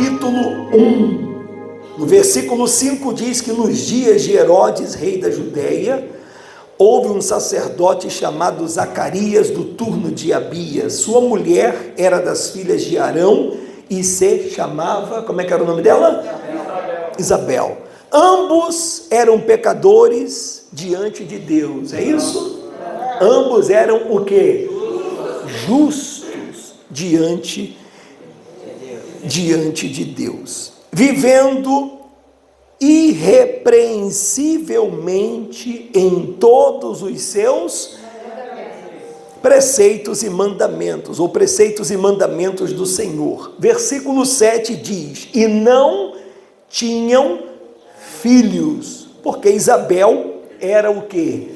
capítulo 1, no versículo 5 diz que nos dias de Herodes, rei da Judéia, houve um sacerdote chamado Zacarias, do turno de Abias. Sua mulher era das filhas de Arão e se chamava, como é que era o nome dela? Isabel. Ambos eram pecadores diante de Deus, é isso? Ambos eram o quê? Justos diante de Deus, vivendo irrepreensivelmente em todos os seus preceitos e mandamentos, ou preceitos e mandamentos do Senhor. Versículo 7 diz: e não tinham filhos, porque Isabel era o quê?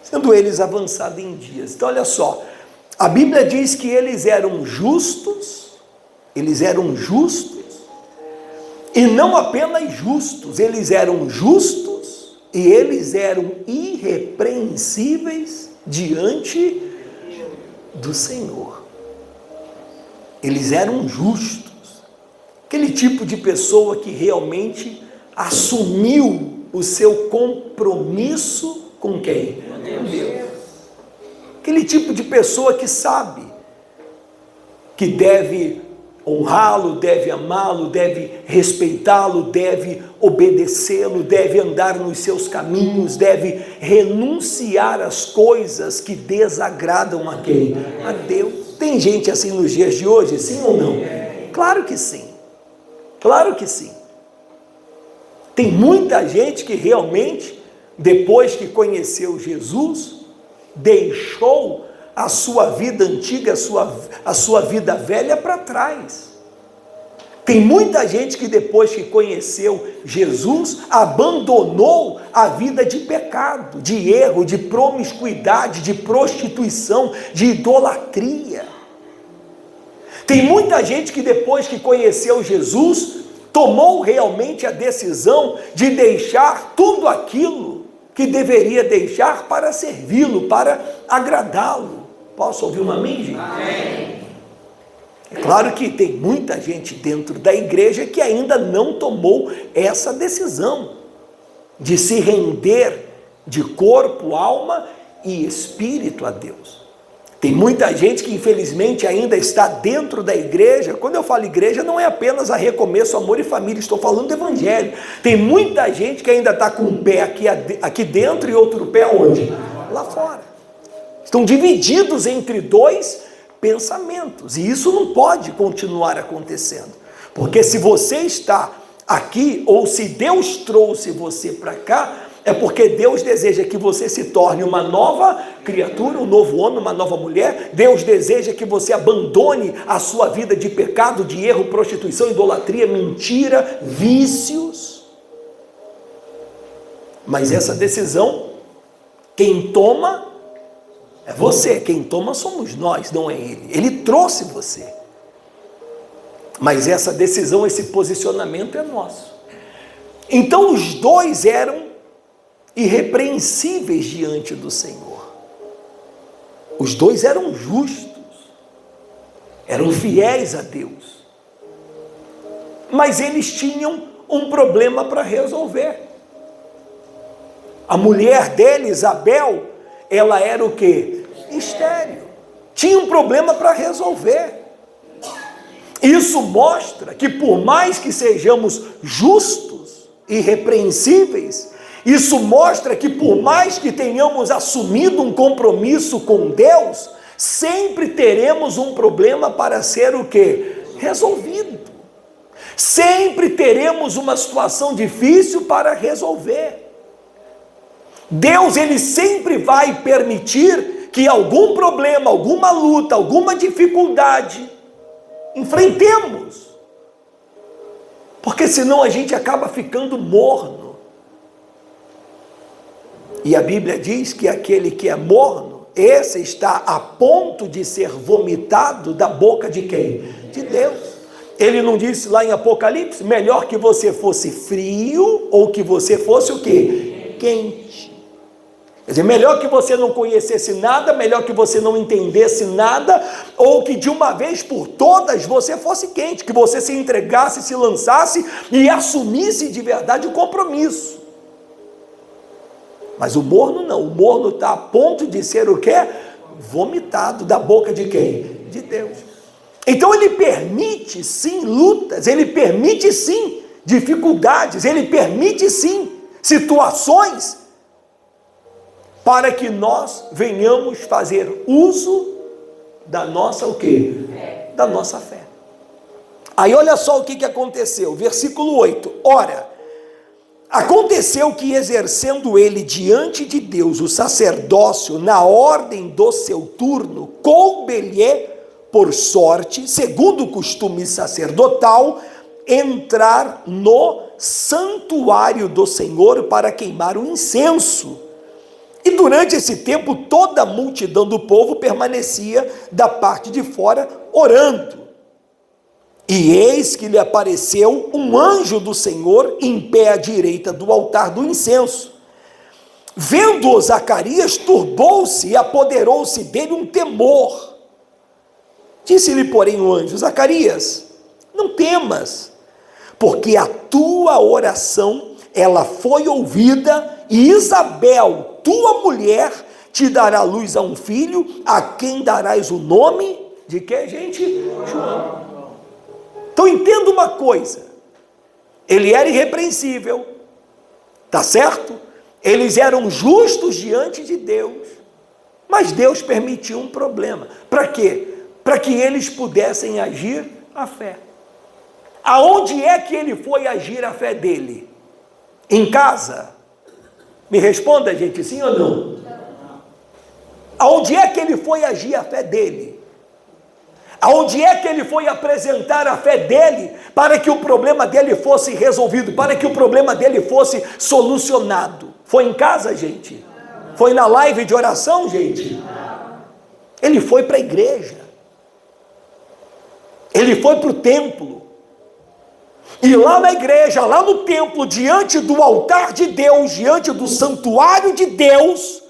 Sendo eles avançados em dias. Então olha só, a Bíblia diz que eles eram justos, e não apenas justos, eles eram justos e eles eram irrepreensíveis diante do Senhor. Eles eram justos, aquele tipo de pessoa que realmente assumiu o seu compromisso com quem? Com Deus. Aquele tipo de pessoa que sabe que deve honrá-lo, deve amá-lo, deve respeitá-lo, deve obedecê-lo, deve andar nos seus caminhos, deve renunciar às coisas que desagradam a quem? A Deus. Tem gente assim nos dias de hoje, sim ou não? Claro que sim, claro que sim. Tem muita gente que realmente, depois que conheceu Jesus, deixou a sua vida antiga, a sua vida velha para trás. Tem muita gente que depois que conheceu Jesus, abandonou a vida de pecado, de erro, de promiscuidade, de prostituição, de idolatria. Tem muita gente que depois que conheceu Jesus, tomou realmente a decisão de deixar tudo aquilo que deveria deixar para servi-lo, para agradá-lo. Posso ouvir um amém, gente? Amém. É claro que tem muita gente dentro da igreja que ainda não tomou essa decisão de se render de corpo, alma e espírito a Deus. Tem muita gente que infelizmente ainda está dentro da igreja. Quando eu falo igreja, não é apenas a Recomeço, Amor e Família, estou falando do evangelho. Tem muita gente que ainda está com um pé aqui dentro e outro pé onde? Lá fora. Estão divididos entre dois pensamentos, e isso não pode continuar acontecendo, porque se você está aqui, ou se Deus trouxe você para cá, é porque Deus deseja que você se torne uma nova criatura, um novo homem, uma nova mulher. Deus deseja que você abandone a sua vida de pecado, de erro, prostituição, idolatria, mentira, vícios. Mas essa decisão, quem toma é você, quem toma somos nós, não é ele. Ele trouxe você. Mas essa decisão, esse posicionamento é nosso. Então os dois eram irrepreensíveis diante do Senhor. Os dois eram justos, eram fiéis a Deus. Mas eles tinham um problema para resolver. A mulher dele, Isabel, ela era o quê? Estéril. Tinha um problema para resolver. Isso mostra que por mais que sejamos justos, irrepreensíveis, isso mostra que por mais que tenhamos assumido um compromisso com Deus, sempre teremos um problema para ser o quê? Resolvido. Sempre teremos uma situação difícil para resolver. Deus, ele sempre vai permitir que algum problema, alguma luta, alguma dificuldade enfrentemos, porque senão a gente acaba ficando morno. E a Bíblia diz que aquele que é morno, esse está a ponto de ser vomitado da boca de quem? De Deus. Ele não disse lá em Apocalipse, melhor que você fosse frio ou que você fosse o quê? Quente. Quer dizer, melhor que você não conhecesse nada, melhor que você não entendesse nada, ou que de uma vez por todas você fosse quente, que você se entregasse, se lançasse e assumisse de verdade o compromisso. Mas o morno não, o morno está a ponto de ser o quê? Vomitado da boca de quem? De Deus. Então ele permite sim lutas, ele permite sim dificuldades, ele permite sim situações para que nós venhamos fazer uso da nossa o quê? Da nossa fé. Aí olha só o que aconteceu, versículo 8. Ora, aconteceu que exercendo ele diante de Deus o sacerdócio na ordem do seu turno, coube-lhe por sorte, segundo o costume sacerdotal, entrar no santuário do Senhor para queimar o incenso. E durante esse tempo toda a multidão do povo permanecia da parte de fora orando. E eis que lhe apareceu um anjo do Senhor em pé à direita do altar do incenso. Vendo-o, Zacarias turbou-se e apoderou-se dele um temor. Disse-lhe, porém, o anjo: Zacarias, não temas, porque a tua oração ela foi ouvida, e Isabel, tua mulher, te dará luz a um filho, a quem darás o nome de que, gente? João. Então entenda uma coisa, ele era irrepreensível, tá certo? Eles eram justos diante de Deus, mas Deus permitiu um problema. Para quê? Para que eles pudessem agir a fé. Aonde é que ele foi agir a fé dele? Em casa? Me responda, gente, sim ou não? Aonde é que ele foi agir a fé dele? Aonde é que ele foi apresentar a fé dele para que o problema dele fosse resolvido, para que o problema dele fosse solucionado? Foi em casa, gente? Foi na live de oração, gente? Ele foi para a igreja. Ele foi para o templo. E lá na igreja, lá no templo, diante do altar de Deus, diante do santuário de Deus,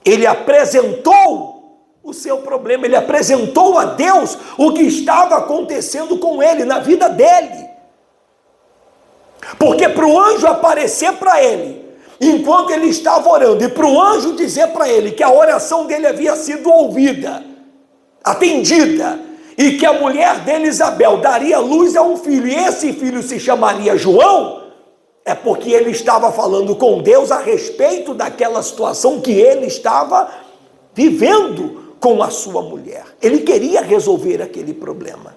ele apresentou o seu problema, ele apresentou a Deus o que estava acontecendo com ele, na vida dele. Porque para o anjo aparecer para ele, enquanto ele estava orando, e para o anjo dizer para ele que a oração dele havia sido ouvida, atendida, e que a mulher dele, Isabel, daria luz a um filho, e esse filho se chamaria João, é porque ele estava falando com Deus a respeito daquela situação que ele estava vivendo com a sua mulher. Ele queria resolver aquele problema.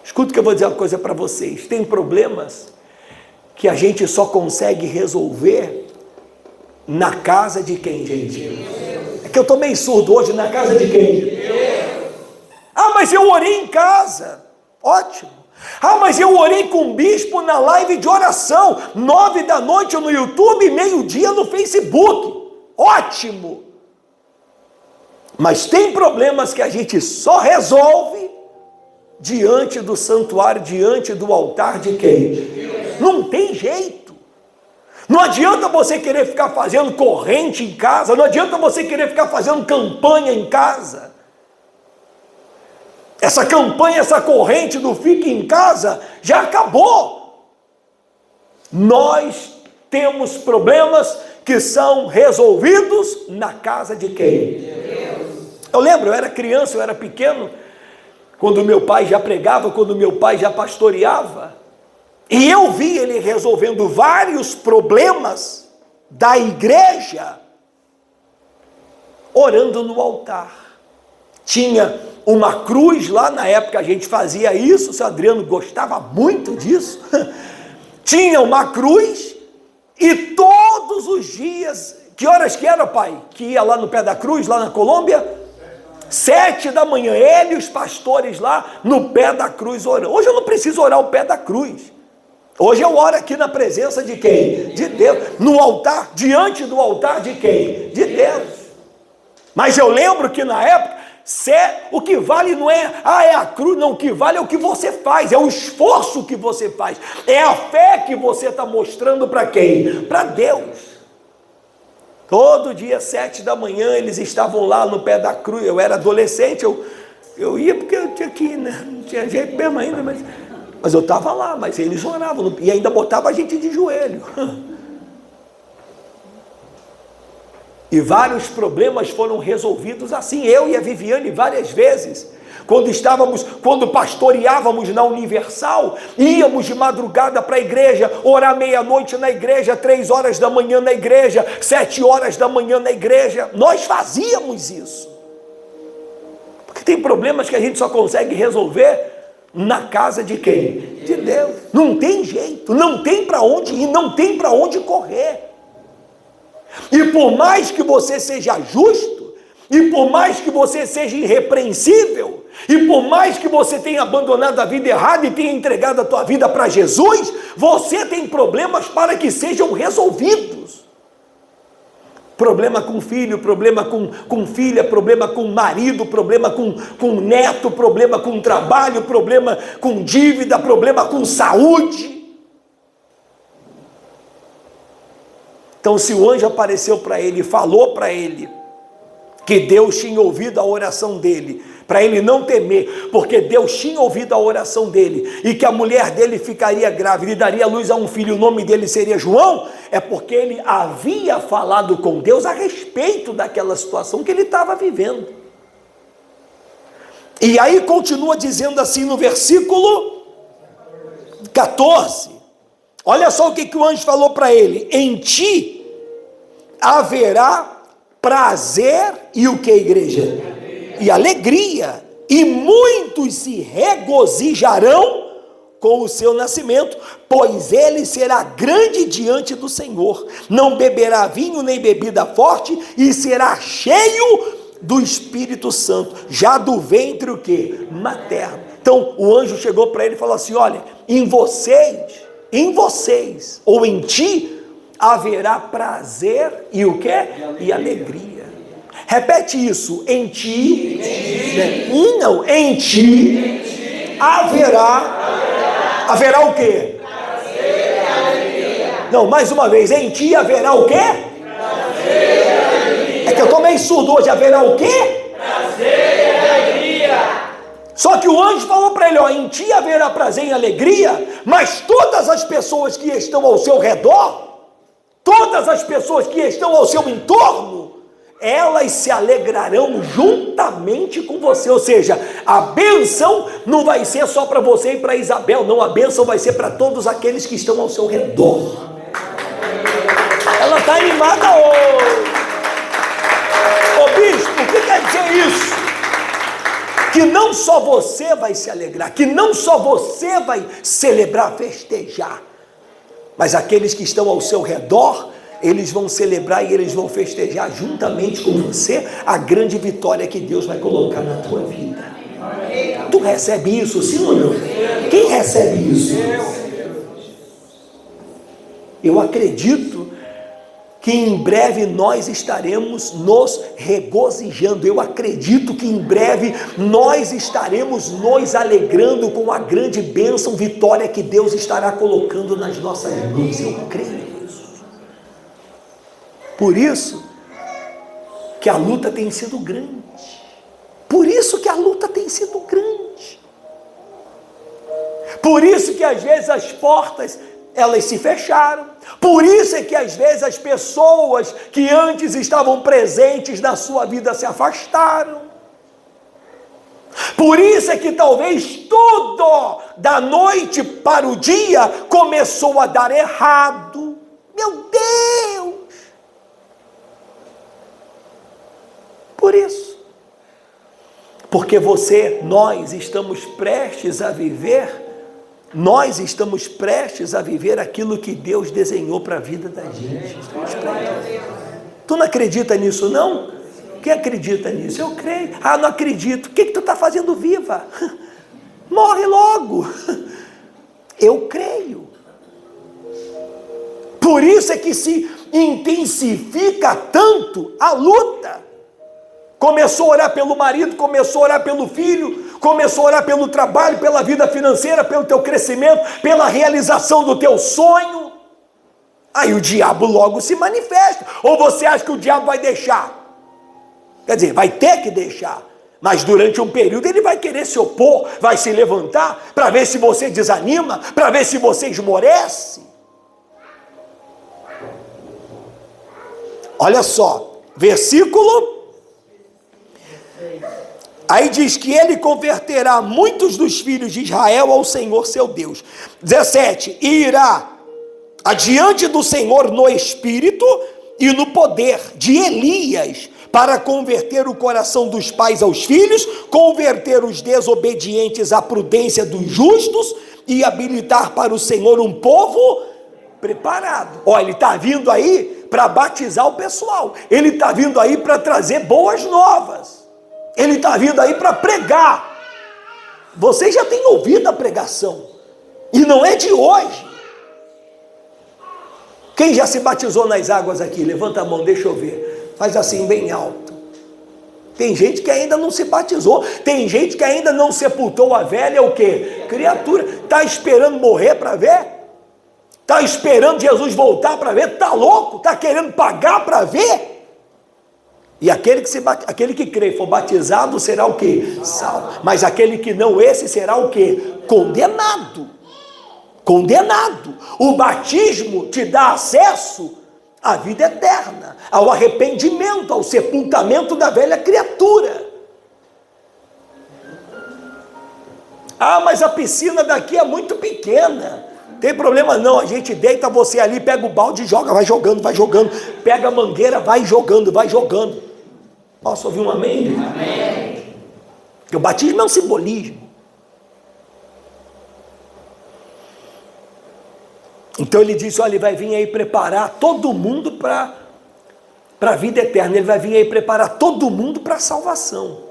Escuta que eu vou dizer uma coisa para vocês. Tem problemas que a gente só consegue resolver na casa de quem, gente? É que eu estou meio surdo hoje. Na casa de quem? Ah, mas eu orei em casa. Ótimo. Ah, mas eu orei com o bispo na live de oração, 9 da noite no YouTube, meio-dia no Facebook. Ótimo. Mas tem problemas que a gente só resolve diante do santuário, diante do altar de quem? Não tem jeito. Não adianta você querer ficar fazendo corrente em casa, não adianta você querer ficar fazendo campanha em casa. Essa campanha, essa corrente do fique em casa já acabou. Nós temos problemas que são resolvidos na casa de quem? Eu lembro, eu era criança, eu era pequeno, quando meu pai já pregava, quando meu pai já pastoreava, e eu vi ele resolvendo vários problemas da igreja, orando no altar. Tinha uma cruz lá, na época a gente fazia isso, o seu Adriano gostava muito disso, tinha uma cruz, e todos os dias, que horas que era, pai? Que ia lá no pé da cruz, lá na Colômbia? 7 da manhã, ele e os pastores lá no pé da cruz orando. Hoje eu não preciso orar ao pé da cruz. Hoje eu oro aqui na presença de quem? De Deus. No altar, diante do altar de quem? De Deus. Mas eu lembro que na época, o que vale não é, é a cruz, não, o que vale é o que você faz, é o esforço que você faz, é a fé que você está mostrando para quem? Para Deus. Todo dia, 7 da manhã, eles estavam lá no pé da cruz. Eu era adolescente, eu ia porque eu tinha que ir, né? Não tinha jeito mesmo ainda, mas eu estava lá, mas eles oravam e ainda botavam a gente de joelho. E vários problemas foram resolvidos assim. Eu e a Viviane várias vezes, quando pastoreávamos na Universal, íamos de madrugada para a igreja, orar meia-noite na igreja, 3 horas da manhã na igreja, 7 horas da manhã na igreja. Nós fazíamos isso. Porque tem problemas que a gente só consegue resolver na casa de quem? De Deus. Não tem jeito, não tem para onde ir, não tem para onde correr. E por mais que você seja justo, e por mais que você seja irrepreensível, e por mais que você tenha abandonado a vida errada e tenha entregado a tua vida para Jesus, você tem problemas para que sejam resolvidos. Problema com filho, problema com filha, problema com marido, problema com neto, problema com trabalho, problema com dívida, problema com saúde. Então, se o anjo apareceu para ele e falou para ele que Deus tinha ouvido a oração dele, para ele não temer, porque Deus tinha ouvido a oração dele, e que a mulher dele ficaria grávida e daria luz a um filho, o nome dele seria João, é porque ele havia falado com Deus a respeito daquela situação que ele estava vivendo. E aí continua dizendo assim no versículo 14, olha só o que o anjo falou para ele: em ti haverá prazer e o que, igreja? E alegria, e muitos se regozijarão com o seu nascimento, pois ele será grande diante do Senhor, não beberá vinho nem bebida forte, e será cheio do Espírito Santo, já do ventre o que? Materno. Então o anjo chegou para ele e falou assim: olha, em vocês, ou em ti, haverá prazer e o que? E alegria. Repete isso: em ti, em ti haverá o que? Prazer e alegria. Não, mais uma vez: em ti haverá o que? Prazer e alegria. É que eu estou meio surdo hoje. Haverá o que? Prazer e alegria. Só que o anjo falou para ele: ó, em ti haverá prazer e alegria, mas todas as pessoas que estão ao seu redor, todas as pessoas que estão ao seu entorno, elas se alegrarão juntamente com você. Ou seja, a bênção não vai ser só para você e para Isabel, não, a bênção vai ser para todos aqueles que estão ao seu redor. Ela está animada hoje. Ô bispo, o que quer dizer isso? Que não só você vai se alegrar, que não só você vai celebrar, festejar, mas aqueles que estão ao seu redor, eles vão celebrar e eles vão festejar juntamente com você a grande vitória que Deus vai colocar na tua vida. Tu recebe isso, sim ou não? Quem recebe isso? Eu acredito que em breve nós estaremos nos regozijando. Eu acredito que em breve nós estaremos nos alegrando com a grande bênção, vitória que Deus estará colocando nas nossas mãos. Eu creio nisso. Por isso que a luta tem sido grande. Por isso que a luta tem sido grande. Por isso que às vezes as portas, elas se fecharam. Por isso é que às vezes as pessoas que antes estavam presentes na sua vida se afastaram. Por isso é que talvez tudo da noite para o dia começou a dar errado. Meu Deus! Por isso. Porque nós estamos prestes a viver aquilo que Deus desenhou para a vida da gente. Tu não acredita nisso, não? Quem acredita nisso? Eu creio. Ah, não acredito. O que tu está fazendo viva? Morre logo. Eu creio. Por isso é que se intensifica tanto a luta. Começou a orar pelo marido, começou a orar pelo filho, começou a orar pelo trabalho, pela vida financeira, pelo teu crescimento, pela realização do teu sonho. Aí o diabo logo se manifesta. Ou você acha que o diabo vai deixar? Quer dizer, vai ter que deixar. Mas durante um período ele vai querer se opor, vai se levantar, para ver se você desanima, para ver se você esmorece. Olha só, versículo. Aí diz que ele converterá muitos dos filhos de Israel ao Senhor seu Deus. 17, e irá adiante do Senhor no espírito e no poder de Elias, para converter o coração dos pais aos filhos, converter os desobedientes à prudência dos justos e habilitar para o Senhor um povo preparado. Olha, ele está vindo aí para batizar o pessoal, ele está vindo aí para trazer boas novas, ele está vindo aí para pregar. Vocês já têm ouvido a pregação, e não é de hoje. Quem já se batizou nas águas aqui? Levanta a mão, deixa eu ver. Faz assim bem alto. Tem gente que ainda não se batizou, tem gente que ainda não sepultou a velha, o quê? Criatura. Está esperando morrer para ver? Está esperando Jesus voltar para ver? Está louco? Está querendo pagar para ver? E aquele que crê e for batizado será o quê? Salvo. Mas aquele que não, esse será o quê? Condenado. Condenado. O batismo te dá acesso à vida eterna, ao arrependimento, ao sepultamento da velha criatura. Ah, mas a piscina daqui é muito pequena. Tem problema não, a gente deita você ali, pega o balde e joga, vai jogando, pega a mangueira, vai jogando. Posso ouvir um amém? Amém. Porque o batismo é um simbolismo. Então ele disse, olha, ele vai vir aí preparar todo mundo para a vida eterna, ele vai vir aí preparar todo mundo para a salvação.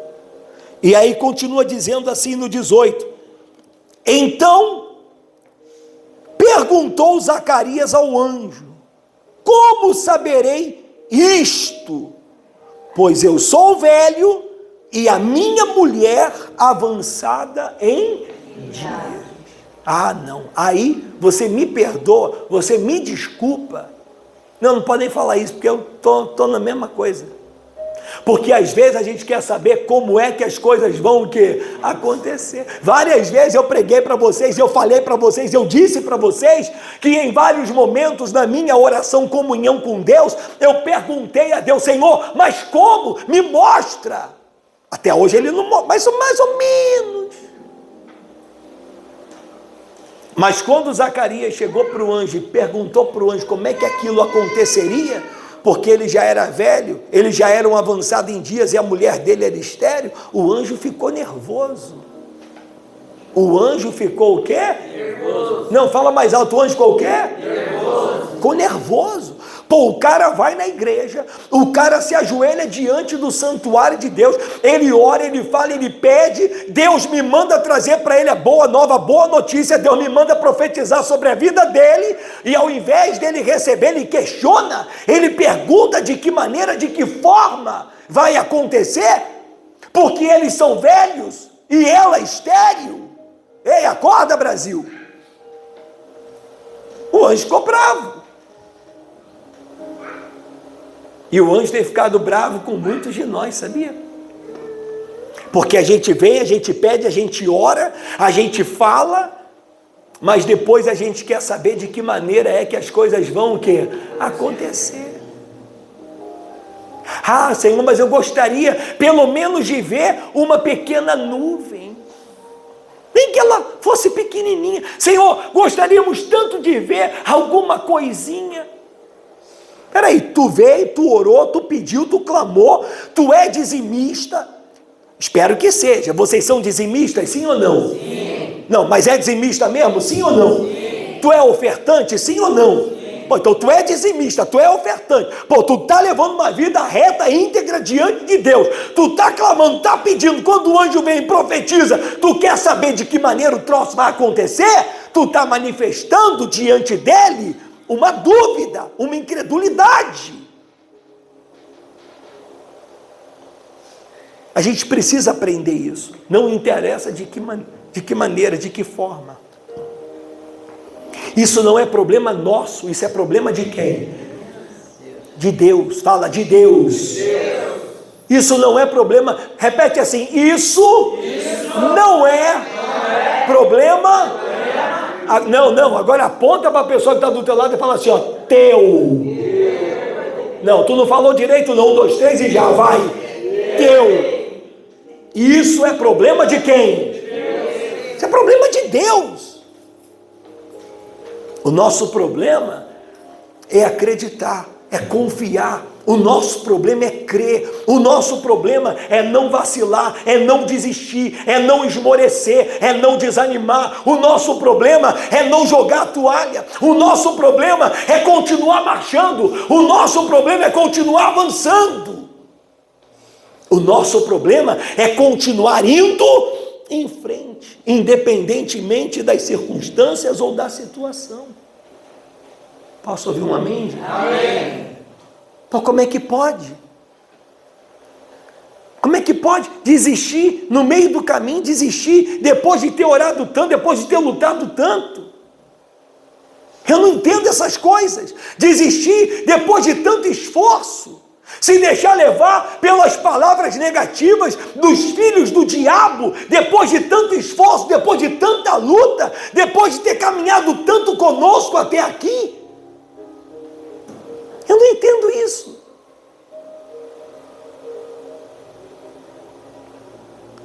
E aí continua dizendo assim no 18, então perguntou Zacarias ao anjo, como saberei isto? Pois eu sou velho e a minha mulher avançada em dias. Ah, não, aí você me perdoa, você me desculpa. Não podem falar isso, porque eu estou na mesma coisa. Porque às vezes a gente quer saber como é que as coisas vão acontecer. Várias vezes eu preguei para vocês, eu falei para vocês, eu disse para vocês, que em vários momentos na minha oração, comunhão com Deus, eu perguntei a Deus, Senhor, mas como? Me mostra. Até hoje ele não mostra, mas mais ou menos. Mas quando Zacarias chegou para o anjo e perguntou para o anjo como é que aquilo aconteceria, porque ele já era velho, ele já era um avançado em dias e a mulher dele era estéril, o anjo ficou nervoso. O anjo ficou o quê? Nervoso. Não, fala mais alto, o anjo ficou o quê? Nervoso. Ficou nervoso. Pô, o cara vai na igreja, o cara se ajoelha diante do santuário de Deus, ele ora, ele fala, ele pede, Deus me manda trazer para ele a boa nova, boa notícia, Deus me manda profetizar sobre a vida dele, e ao invés dele receber, ele questiona, ele pergunta de que maneira, de que forma vai acontecer, porque eles são velhos e ela é estéril. Ei, acorda, Brasil. O anjo ficou bravo. E o anjo tem ficado bravo com muitos de nós, sabia? Porque a gente vem, a gente pede, a gente ora, a gente fala, mas depois a gente quer saber de que maneira é que as coisas vão acontecer. Ah, Senhor, mas eu gostaria pelo menos de ver uma pequena nuvem. Nem que ela fosse pequenininha. Senhor, gostaríamos tanto de ver alguma coisinha. Peraí, tu veio, tu orou, tu pediu, tu clamou, tu é dizimista. Espero que seja. Vocês são dizimistas, sim ou não? Sim. Não, mas é dizimista mesmo, sim ou não? Sim. Tu é ofertante, sim ou não? Sim. Pô, então tu é dizimista, tu é ofertante. Pô, tu tá levando uma vida reta, íntegra diante de Deus. Tu tá clamando, tá pedindo. Quando o anjo vem e profetiza, tu quer saber de que maneira o troço vai acontecer? Tu tá manifestando diante dele uma dúvida, uma incredulidade. A gente precisa aprender isso. Não interessa de que maneira, de que forma. Isso não é problema nosso, isso é problema de quem? De Deus. Fala, de Deus. Isso não é problema, repete assim, isso não é problema. Não, agora aponta para a pessoa que está do teu lado e fala assim, ó, teu. Não, tu não falou direito não, 1, 2, 3 e já vai. Teu. Isso é problema de quem? Isso é problema de Deus. O nosso problema é acreditar, é confiar. O nosso problema é crer, o nosso problema é não vacilar, é não desistir, é não esmorecer, é não desanimar. O nosso problema é não jogar a toalha, o nosso problema é continuar marchando, o nosso problema é continuar avançando. O nosso problema é continuar indo em frente, independentemente das circunstâncias ou da situação. Posso ouvir um amém? Amém. Pô, como é que pode? Como é que pode desistir no meio do caminho, desistir depois de ter orado tanto, depois de ter lutado tanto? Eu não entendo essas coisas. Desistir depois de tanto esforço, se deixar levar pelas palavras negativas dos filhos do diabo, depois de tanto esforço, depois de tanta luta, depois de ter caminhado tanto conosco até aqui. Eu não entendo isso.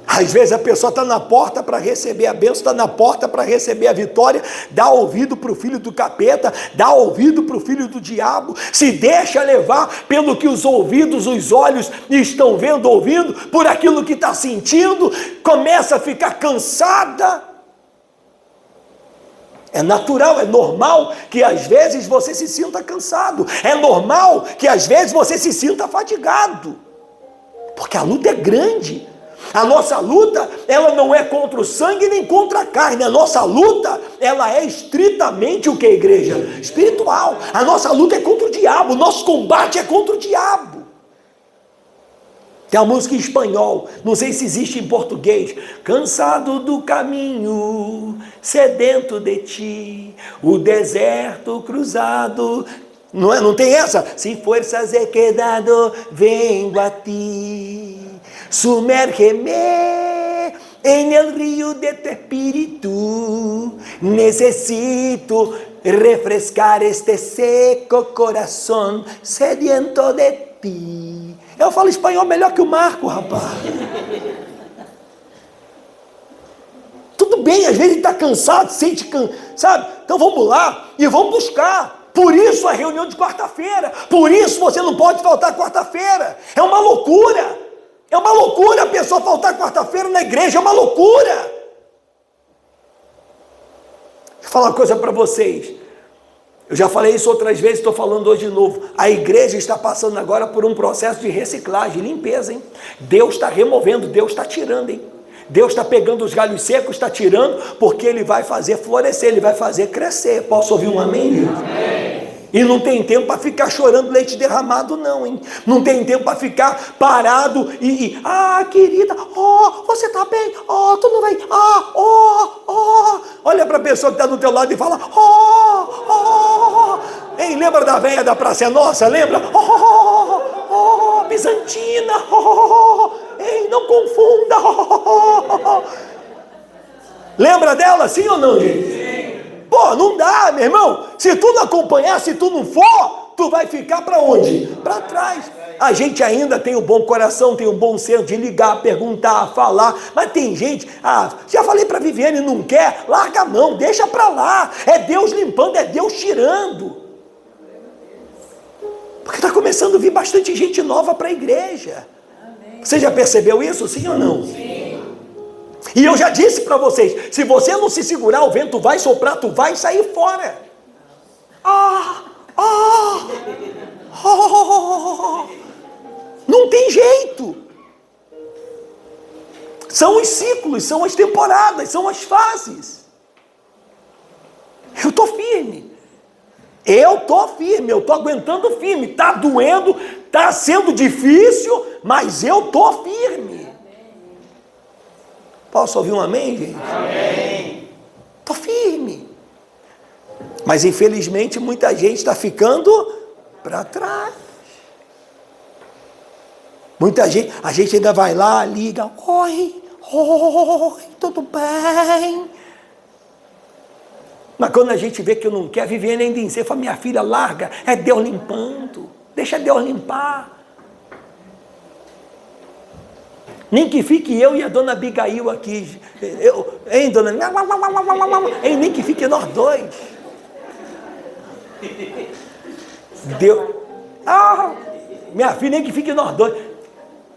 Às vezes a pessoa está na porta para receber a bênção, está na porta para receber a vitória, dá ouvido para o filho do capeta, dá ouvido para o filho do diabo, se deixa levar pelo que os ouvidos, os olhos estão vendo, ouvindo, por aquilo que está sentindo, começa a ficar cansada. É natural, é normal que às vezes você se sinta cansado. É normal que às vezes você se sinta fatigado. Porque a luta é grande. A nossa luta, ela não é contra o sangue nem contra a carne. A nossa luta, ela é estritamente o que, igreja? Espiritual. A nossa luta é contra o diabo. O nosso combate é contra o diabo. Tem uma música em espanhol, não sei se existe em português. Cansado do caminho, sedento de ti, o deserto cruzado. Não é? Não tem essa? Sin fuerzas he quedado, vengo a ti. Sumérgeme en el río de tu espíritu. Necesito refrescar este seco corazón sediento de ti. Eu falo espanhol melhor que o Marco, rapaz. Tudo bem, às vezes ele está cansado, sente cansado, sabe? Então vamos lá e vamos buscar. Por isso a reunião de quarta-feira. Por isso você não pode faltar quarta-feira. É uma loucura. É uma loucura a pessoa faltar quarta-feira na igreja. É uma loucura. Deixa eu falar uma coisa para vocês. Eu já falei isso outras vezes, estou falando hoje de novo. A igreja está passando agora por um processo de reciclagem, limpeza, hein? Deus está removendo, Deus está tirando, hein? Deus está pegando os galhos secos, está tirando, porque Ele vai fazer florescer, Ele vai fazer crescer. Posso ouvir um amém? Amém. E não tem tempo para ficar chorando leite derramado não, hein? Não tem tempo para ficar parado querida, você está bem? Tudo bem? Olha para a pessoa que está do teu lado e fala, Hein, lembra da velha da Praça Nossa? Lembra? Bizantina, Ei, não confunda, Lembra dela, sim ou não, gente? Pô, não dá, meu irmão. Se tu não acompanhar, se tu não for, tu vai ficar para onde? Para trás. A gente ainda tem o bom coração, tem o bom senso de ligar, perguntar, falar. Mas tem gente, já falei para Viviane, não quer? Larga a mão, deixa para lá. É Deus limpando, é Deus tirando. Porque está começando a vir bastante gente nova para a igreja. Você já percebeu isso, sim ou não? Sim. E eu já disse para vocês, se você não se segurar, o vento vai soprar, tu vai sair fora. Não tem jeito. São os ciclos, são as temporadas, são as fases. Eu estou firme. Eu estou aguentando firme. Está doendo, está sendo difícil, mas eu estou firme. Posso ouvir um amém, gente? Amém. Estou firme. Mas infelizmente muita gente está ficando para trás. Muita gente, a gente ainda vai lá, liga, oi, tudo bem? Mas quando a gente vê que não quer viver ainda em si, fala, minha filha, larga, é Deus limpando, deixa Deus limpar. Nem que fique eu e a dona Abigail aqui, hein, dona? Hein, nem que fique nós dois. Deus, minha filha, nem que fique nós dois.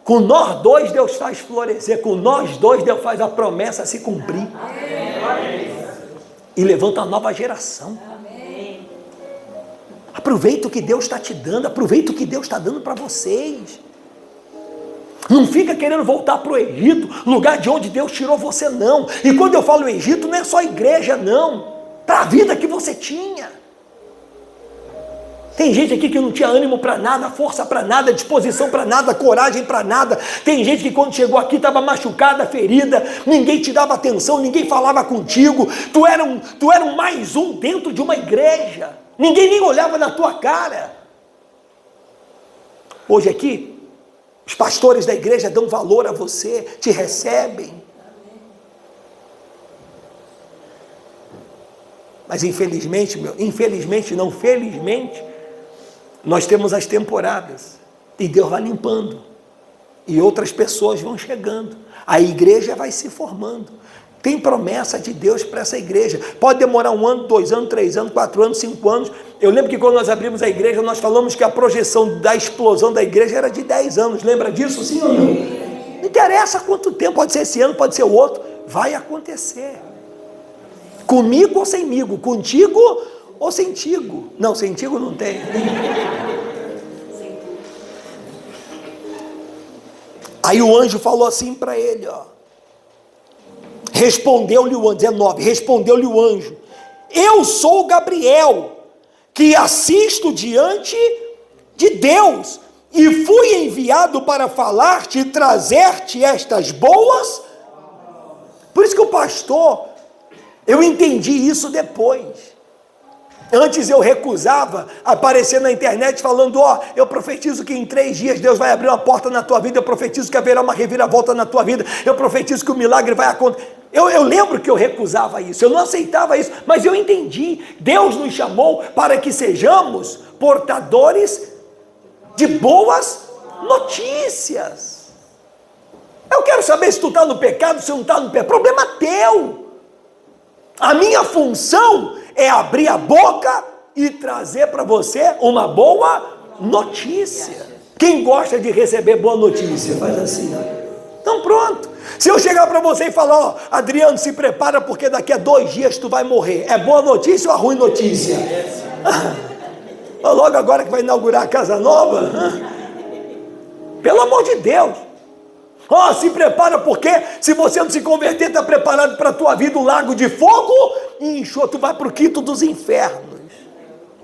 Com nós dois Deus faz florescer, com nós dois Deus faz a promessa se cumprir. E levanta uma nova geração. Aproveita o que Deus está te dando, aproveita o que Deus está dando para vocês. Não fica querendo voltar para o Egito, lugar de onde Deus tirou você, não. E quando eu falo Egito, não é só igreja, não. Para a vida que você tinha. Tem gente aqui que não tinha ânimo para nada, força para nada, disposição para nada, coragem para nada. Tem gente que quando chegou aqui estava machucada, ferida, ninguém te dava atenção, ninguém falava contigo. Tu era um mais um dentro de uma igreja. Ninguém nem olhava na tua cara. Hoje aqui, os pastores da igreja dão valor a você, te recebem. Mas felizmente, nós temos as temporadas. E Deus vai limpando. E outras pessoas vão chegando. A igreja vai se formando. Tem promessa de Deus para essa igreja. Pode demorar 1 ano, 2 anos, 3 anos, 4 anos, 5 anos. Eu lembro que quando nós abrimos a igreja, nós falamos que a projeção da explosão da igreja era de 10 anos. Lembra disso, sim ou não? Não interessa quanto tempo, pode ser esse ano, pode ser o outro. Vai acontecer. Comigo ou semigo, contigo ou sentigo. Não, sentigo não tem. Aí o anjo falou assim para ele, ó. Respondeu-lhe o anjo, 19, respondeu-lhe o anjo, eu sou Gabriel, que assisto diante de Deus, e fui enviado para falar-te e trazer-te estas boas. Por isso que o pastor, eu entendi isso depois. Antes eu recusava aparecer na internet falando, eu profetizo que em 3 dias Deus vai abrir uma porta na tua vida, eu profetizo que haverá uma reviravolta na tua vida, eu profetizo que o milagre vai acontecer. Eu lembro que eu recusava isso, eu não aceitava isso, mas eu entendi, Deus nos chamou para que sejamos portadores de boas notícias. Eu quero saber se tu está no pecado, se não está no pecado, problema teu. A minha função é abrir a boca e trazer para você uma boa notícia. Quem gosta de receber boa notícia? Faz assim, ó. Então pronto. Se eu chegar para você e falar, Adriano, se prepara porque daqui a 2 dias tu vai morrer. É boa notícia ou a ruim notícia? Logo agora que vai inaugurar a casa nova? Pelo amor de Deus. Se prepara porque se você não se converter, está preparado para a tua vida um lago de fogo e enxofre, tu vai para o quinto dos infernos.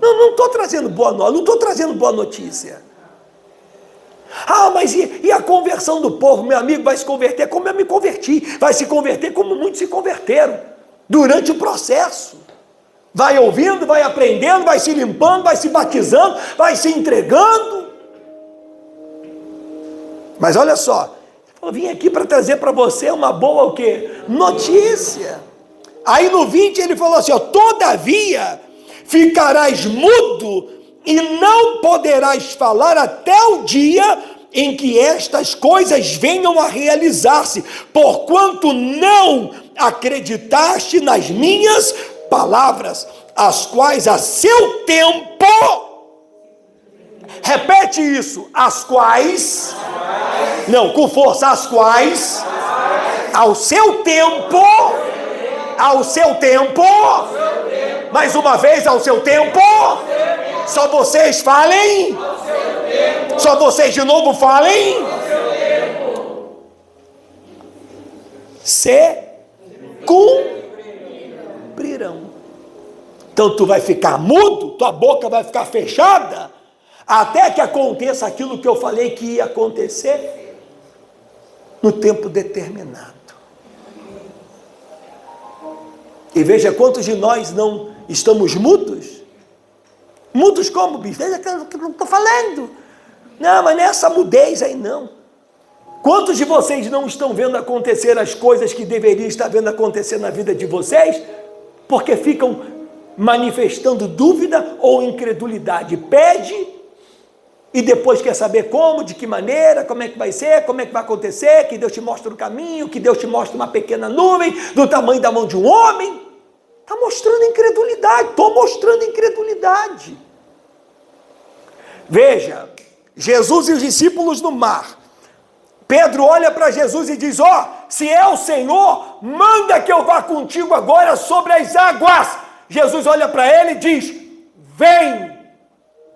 Não estou trazendo boa notícia, não estou trazendo boa notícia. Mas e a conversão do povo? Meu amigo vai se converter como eu me converti, vai se converter como muitos se converteram, durante o processo. Vai ouvindo, vai aprendendo, vai se limpando, vai se batizando, vai se entregando. Mas olha só, eu vim aqui para trazer para você uma boa o quê? Notícia. Aí no 20 ele falou assim, todavia ficarás mudo e não poderás falar até o dia em que estas coisas venham a realizar-se, porquanto não acreditaste nas minhas palavras, as quais a seu tempo, repete isso, as quais, não, com força, as quais, ao seu tempo, mais uma vez, ao seu tempo, só vocês falem, só vocês de novo falem, se cumprirão. Então tu vai ficar mudo, tua boca vai ficar fechada, até que aconteça aquilo que eu falei que ia acontecer, no tempo determinado. E veja quantos de nós não estamos mudos? Mudos como, bicho? Veja que eu não estou falando. Não, mas não é essa mudez aí não. Quantos de vocês não estão vendo acontecer as coisas que deveriam estar vendo acontecer na vida de vocês? Porque ficam manifestando dúvida ou incredulidade. Pede e depois quer saber como, de que maneira, como é que vai ser, como é que vai acontecer, que Deus te mostre o caminho, que Deus te mostre uma pequena nuvem do tamanho da mão de um homem. Está mostrando incredulidade, estou mostrando incredulidade. Veja, Jesus e os discípulos no mar. Pedro olha para Jesus e diz, se é o Senhor, manda que eu vá contigo agora sobre as águas. Jesus olha para ele e diz, vem.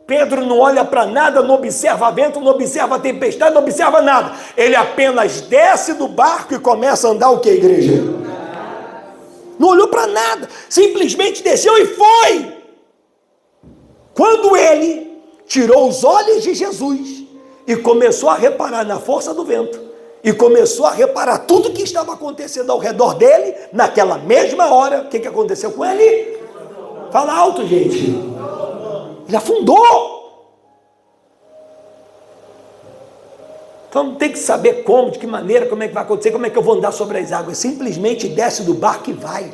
Pedro não olha para nada, não observa vento, não observa tempestade, não observa nada. Ele apenas desce do barco e começa a andar o que, igreja? Não olhou para nada, simplesmente desceu e foi. Quando ele tirou os olhos de Jesus e começou a reparar na força do vento, e começou a reparar tudo que estava acontecendo ao redor dele, naquela mesma hora, o que aconteceu com ele? Fala alto, gente. Ele afundou. Então tem que saber como, de que maneira, como é que vai acontecer, como é que eu vou andar sobre as águas. Simplesmente desce do barco e vai.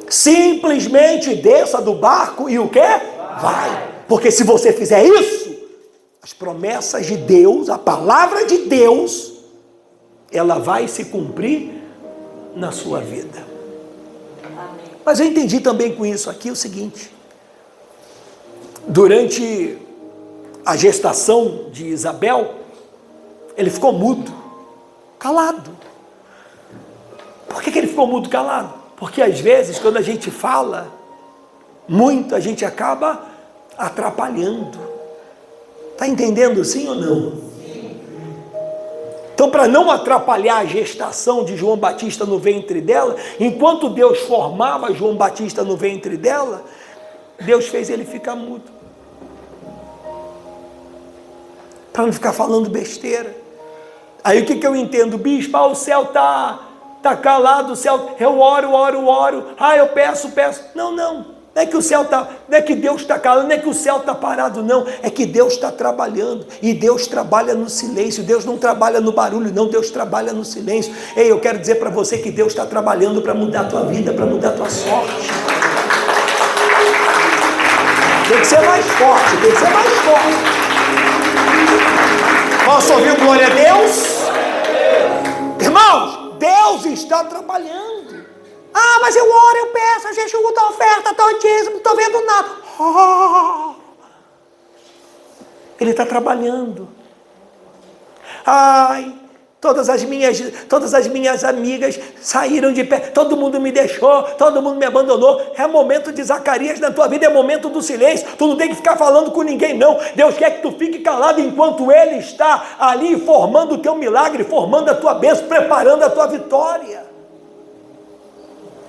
Simplesmente desça do barco e o quê? Vai. Porque se você fizer isso, as promessas de Deus, a palavra de Deus, ela vai se cumprir na sua vida. Mas eu entendi também com isso aqui o seguinte: durante a gestação de Isabel, ele ficou mudo, calado. Por que ele ficou mudo, calado? Porque às vezes, quando a gente fala muito, a gente acaba atrapalhando. Está entendendo sim ou não? Então, para não atrapalhar a gestação de João Batista no ventre dela, enquanto Deus formava João Batista no ventre dela, Deus fez ele ficar mudo. Para não ficar falando besteira. Aí o que eu entendo? Bispo, o céu está calado, o céu, eu oro, eu peço. Não é que o céu não é que Deus está calado, não é que o céu está parado, não. É que Deus está trabalhando. E Deus trabalha no silêncio. Deus não trabalha no barulho, não. Deus trabalha no silêncio. Ei, eu quero dizer para você que Deus está trabalhando para mudar a tua vida, para mudar a tua sorte. Tem que ser mais forte, tem que ser mais forte. Posso ouvir glória a Deus? Irmãos, Deus está trabalhando. Mas eu oro, eu peço, a gente usa a oferta, estou dízimo, não estou vendo nada. Ele está trabalhando. Todas as minhas amigas saíram de pé, todo mundo me deixou, todo mundo me abandonou. É momento de Zacarias na tua vida, é momento do silêncio. Tu não tem que ficar falando com ninguém, não. Deus quer que tu fique calado enquanto Ele está ali formando o teu milagre, formando a tua bênção, preparando a tua vitória.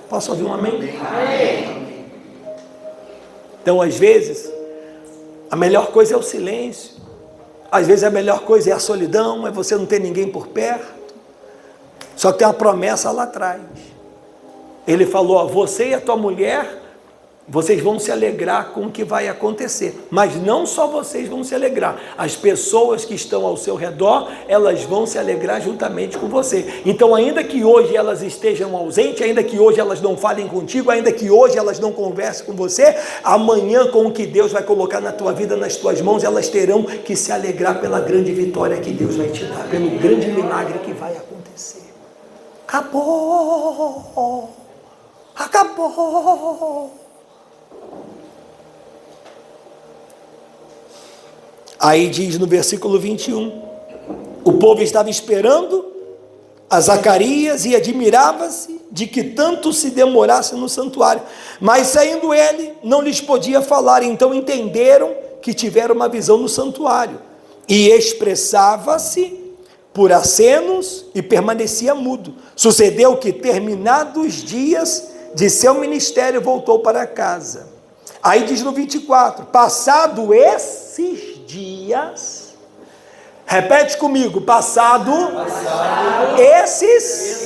Posso ouvir um amém? Amém. Então, às vezes, a melhor coisa é o silêncio. Às vezes a melhor coisa é a solidão, é você não ter ninguém por perto. Só que tem uma promessa lá atrás. Ele falou, você e a tua mulher, vocês vão se alegrar com o que vai acontecer. Mas não só vocês vão se alegrar. As pessoas que estão ao seu redor, elas vão se alegrar juntamente com você. Então, ainda que hoje elas estejam ausentes, ainda que hoje elas não falem contigo, ainda que hoje elas não conversem com você, amanhã, com o que Deus vai colocar na tua vida, nas tuas mãos, elas terão que se alegrar pela grande vitória que Deus vai te dar, pelo grande milagre que vai acontecer. Acabou! Aí diz no versículo 21, o povo estava esperando a Zacarias e admirava-se de que tanto se demorasse no santuário. Mas saindo ele, não lhes podia falar, então entenderam que tiveram uma visão no santuário. E expressava-se por acenos e permanecia mudo. Sucedeu que, terminados os dias de seu ministério, voltou para casa. Aí diz no 24, passado esses dias, repete comigo, passado esses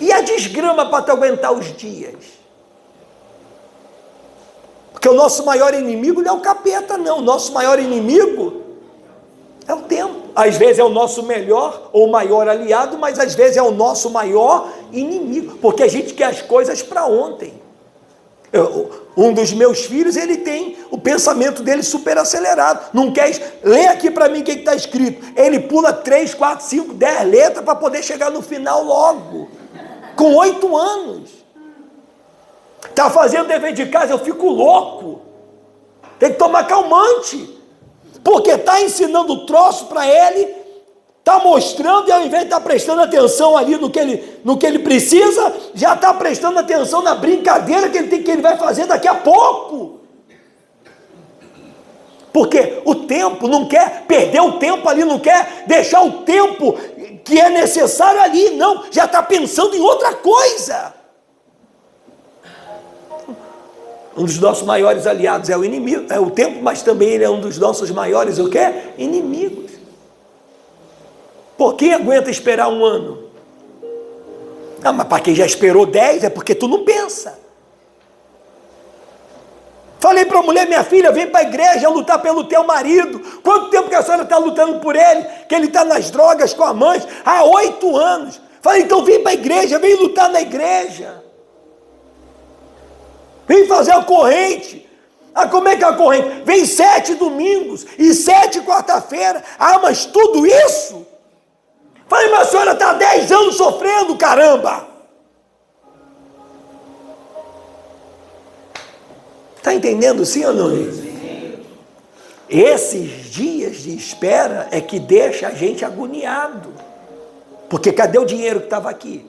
E a desgrama para tu aguentar os dias? Porque o nosso maior inimigo não é o capeta, não. O nosso maior inimigo é o tempo. Às vezes é o nosso melhor ou maior aliado, mas às vezes é o nosso maior inimigo, porque a gente quer as coisas para ontem. Um dos meus filhos, ele tem o pensamento dele super acelerado. Não quer... Lê aqui para mim o que está escrito. Ele pula 3, 4, 5, 10 letras para poder chegar no final logo. Com 8 anos. Está fazendo dever de casa, eu fico louco. Tem que tomar calmante. Porque está ensinando o troço para ele, está mostrando, e ao invés de estar prestando atenção ali no que ele precisa, já está prestando atenção na brincadeira que ele vai fazer daqui a pouco. Porque o tempo não quer perder o tempo ali, não quer deixar o tempo que é necessário ali, não, já está pensando em outra coisa. Um dos nossos maiores aliados é o inimigo, é o tempo, mas também ele é um dos nossos maiores, o quê? Inimigos. Por quem aguenta esperar 1 ano? Ah, mas para quem já esperou 10, é porque tu não pensa. Falei para a mulher, minha filha, vem para a igreja lutar pelo teu marido. Quanto tempo que a senhora está lutando por ele? Que ele está nas drogas com a mãe? Há 8 anos. Falei, então vem para a igreja, vem lutar na igreja. Vem fazer a corrente. Ah, como é que é a corrente? Vem 7 domingos e 7 quarta-feira. Ah, mas tudo isso? Falei, mas a senhora está há 10 anos sofrendo, caramba. Está entendendo sim ou não? Sim. Esses dias de espera é que deixa a gente agoniado. Porque cadê o dinheiro que estava aqui?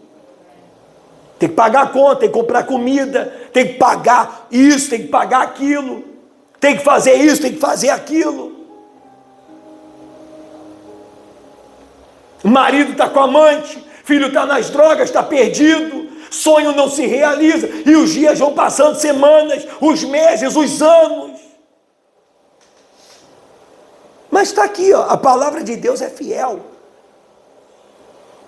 Tem que pagar a conta, tem que comprar comida, tem que pagar isso, tem que pagar aquilo, tem que fazer isso, tem que fazer aquilo. O marido está com a amante, filho está nas drogas, está perdido, sonho não se realiza, e os dias vão passando, semanas, os meses, os anos. Mas está aqui, ó, a palavra de Deus é fiel.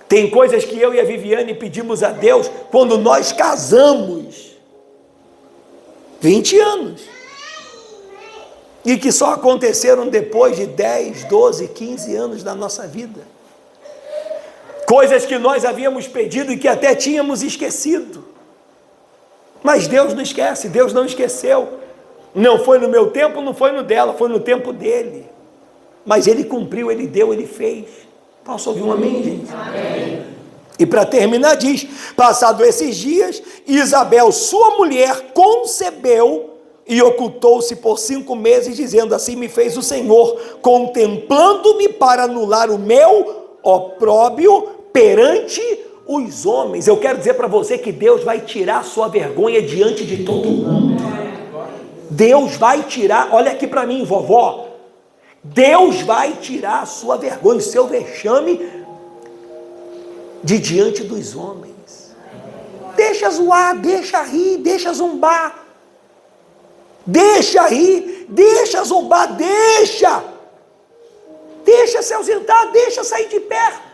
Tem coisas que eu e a Viviane pedimos a Deus quando nós casamos. 20 anos. E que só aconteceram depois de 10, 12, 15 anos da nossa vida. Coisas que nós havíamos pedido e que até tínhamos esquecido. Mas Deus não esquece, Deus não esqueceu. Não foi no meu tempo, não foi no dela, foi no tempo dele. Mas ele cumpriu, ele deu, ele fez. Posso ouvir um amém, gente? Amém. E para terminar diz, passado esses dias, Isabel, sua mulher, concebeu e ocultou-se por 5 meses, dizendo, assim me fez o Senhor, contemplando-me para anular o meu opróbrio perante os homens. Eu quero dizer para você que Deus vai tirar a sua vergonha diante de todo mundo. Deus vai tirar, olha aqui para mim, vovó, Deus vai tirar a sua vergonha, o seu vexame de diante dos homens. Deixa zoar, deixa rir, deixa zombar. Deixa rir, deixa zombar, deixa se ausentar, deixa sair de perto.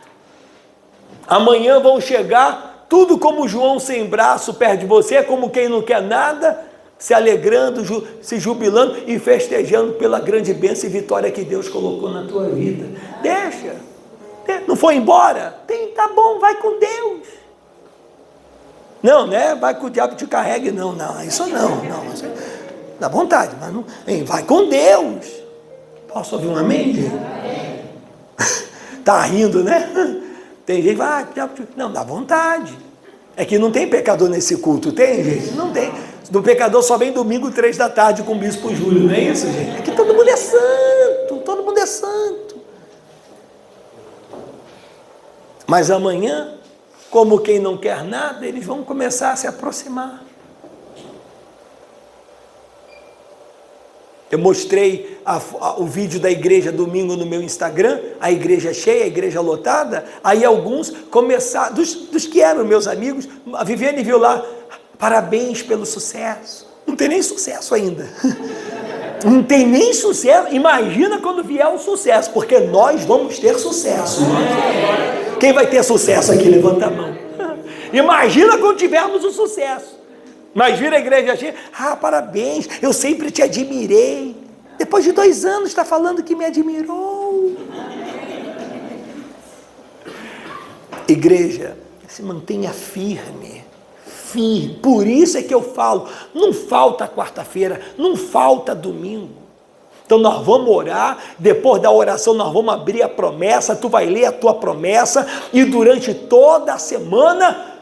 Amanhã vão chegar, tudo como João sem braço perto de você, como quem não quer nada, se alegrando, se jubilando e festejando pela grande bênção e vitória que Deus colocou na tua vida. Deixa. Não foi embora? Tá bom, vai com Deus. Não, né? Vai que o diabo te carregue. Não, isso não. Dá vontade, mas não. Vai com Deus. Posso ouvir um amém? Tá rindo, né? Tem gente que vai, não, dá vontade. É que não tem pecador nesse culto, tem, gente? Não tem. Do pecador só vem domingo 3 da tarde com o bispo Júlio, não é isso, gente? É que todo mundo é santo, todo mundo é santo. Mas amanhã, como quem não quer nada, eles vão começar a se aproximar. Eu mostrei o vídeo da igreja domingo no meu Instagram, a igreja cheia, a igreja lotada, aí alguns começaram, dos que eram meus amigos, a Viviane viu lá, parabéns pelo sucesso. Não tem nem sucesso ainda. Não tem nem sucesso. Imagina quando vier o sucesso, porque nós vamos ter sucesso. Quem vai ter sucesso aqui? Levanta a mão. Imagina quando tivermos o sucesso. Mas vira a igreja cheia, parabéns, eu sempre te admirei. Depois de 2 anos está falando que me admirou. Igreja, se mantenha firme. Por isso é que eu falo, não falta quarta-feira, não falta domingo. Então nós vamos orar, depois da oração nós vamos abrir a promessa, tu vai ler a tua promessa, e durante toda a semana,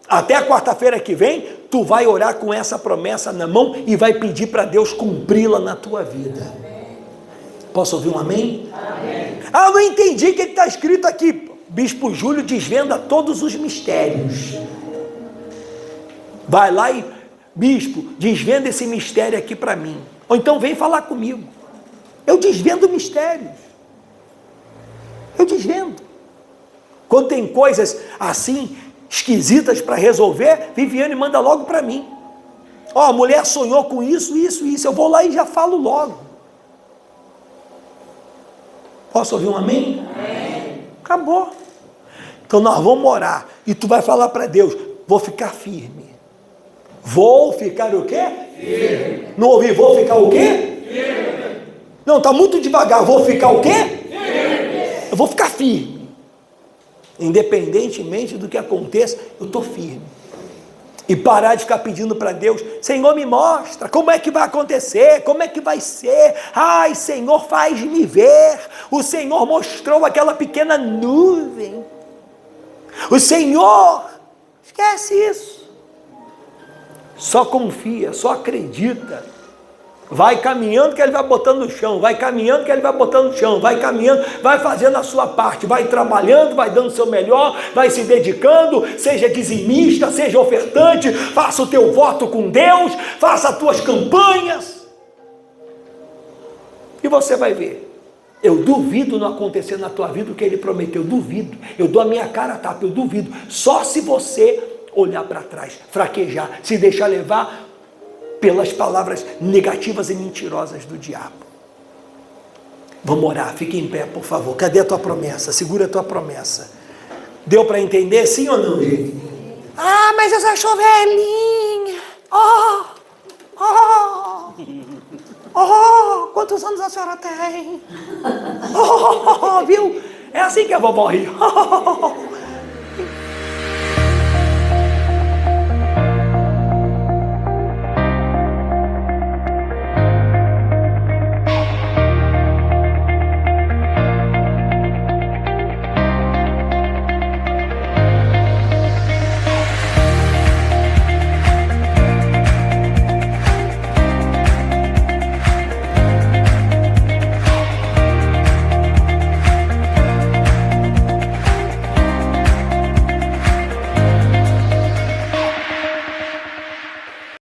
até a quarta-feira que vem, tu vai orar com essa promessa na mão e vai pedir para Deus cumpri-la na tua vida. Posso ouvir um amém? Amém. Não entendi o que está escrito aqui. Bispo Júlio desvenda todos os mistérios. Vai lá e, bispo, desvenda esse mistério aqui para mim. Ou então vem falar comigo. Eu desvendo mistérios. Eu desvendo. Quando tem coisas assim, esquisitas para resolver, Viviane manda logo para mim. A mulher sonhou com isso. Eu vou lá e já falo logo. Posso ouvir um amém? Amém. Acabou. Então nós vamos orar. E tu vai falar para Deus, vou ficar firme. Vou ficar o quê? Firme. Não ouvi, vou ficar o quê? Firme. Não, está muito devagar. Vou ficar o quê? Firme. Eu vou ficar firme. Independentemente do que aconteça, eu estou firme. E parar de ficar pedindo para Deus, Senhor, me mostra, como é que vai acontecer, como é que vai ser, Senhor, faz-me ver. O Senhor mostrou aquela pequena nuvem, o Senhor, esquece isso, só confia, só acredita, vai caminhando que Ele vai botando no chão, vai caminhando que Ele vai botando no chão, vai caminhando, vai fazendo a sua parte, vai trabalhando, vai dando o seu melhor, vai se dedicando, seja dizimista, seja ofertante, faça o teu voto com Deus, faça as tuas campanhas, e você vai ver. Eu duvido não acontecer na tua vida o que Ele prometeu, duvido, eu dou a minha cara a tapa, eu duvido, só se você olhar para trás, fraquejar, se deixar levar pelas palavras negativas e mentirosas do diabo. Vamos orar, fique em pé, por favor. Cadê a tua promessa? Segura a tua promessa. Deu para entender, sim ou não, gente? Mas eu já sou velhinha. Quantos anos a senhora tem? Viu? É assim que a vovó ri.